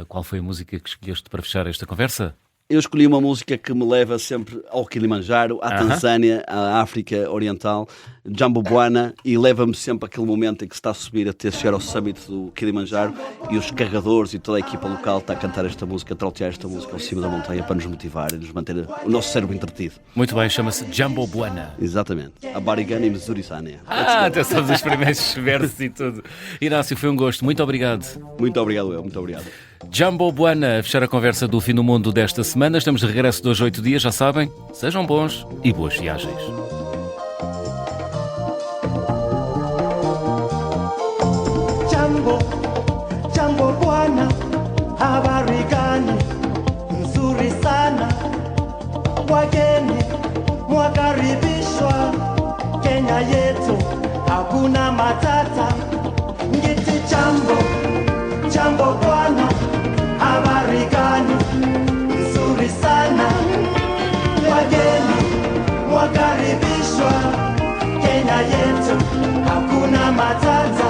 Qual foi a música que escolheste para fechar esta conversa? Eu escolhi uma música que me leva sempre ao Kilimanjaro, à Aham. Tanzânia, à África Oriental, Jambo Bwana, e leva-me sempre àquele momento em que se está a subir até chegar ao summit do Kilimanjaro e os carregadores e toda a equipa local está a cantar esta música, a trautear esta música ao cima da montanha para nos motivar e nos manter o nosso cérebro entretido. Muito bem, chama-se Jambo Bwana. Exatamente. A Barigani Missouri-Sânia. Até somos os primeiros versos e tudo. Inácio, foi um gosto. Muito obrigado. Muito obrigado, muito obrigado. Jambo Bwana, a fechar a conversa do Fim do Mundo desta semana. Estamos de regresso de hoje 8 dias, já sabem. Sejam bons e boas viagens. Jambo, jambo bwana, habari gani? Nzuri sana, wageni mwakaribishwa Kenya yetu, hakuna matata. Ngiti jambo, jambo bwana, habari gani? Nzuri sana, wageni mwakaribishwa Kenya yetu, hakuna matata.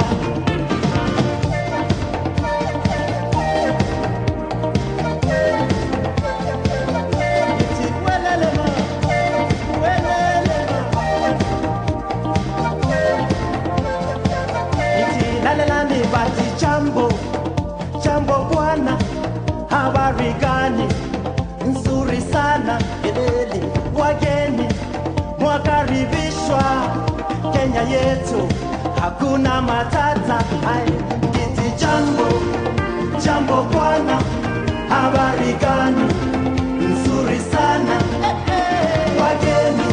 Jambo, jambo bwana, habari gani? Nzuri sana, elele, wageni mwakaribishwa Kenya yetu, hakuna matata. Hai, kiti jambo, jambo bwana, habari gani? Nzuri sana, wageni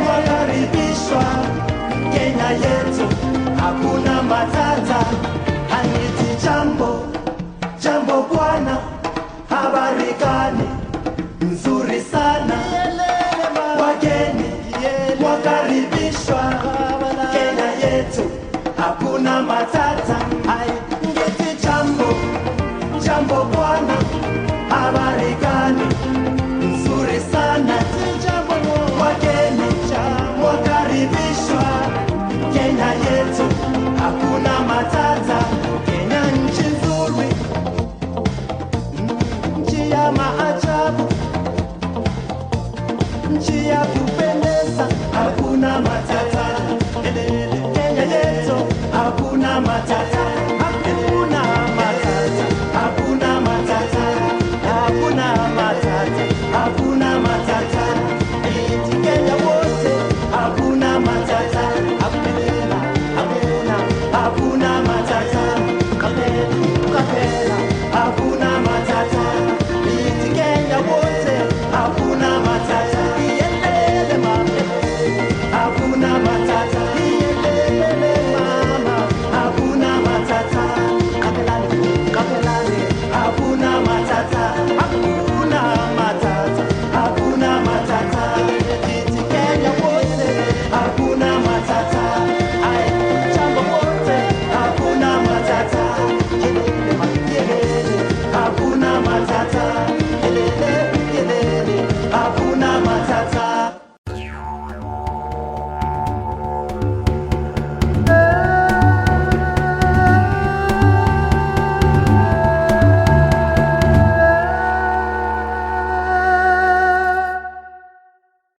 mwakaribishwa Kenya yetu, hakuna matata. Haniti jambo, jambo bwana, habari gani? Nzuri sana, wageni wakaribishwa Kenya yetu, hakuna matata. Haniti jambo, jambo bwana, habari gani? Nzuri sana, wageni wakaribishwa Kenya yetu, hakuna matata. Kenya nchi nzuri, nchi ya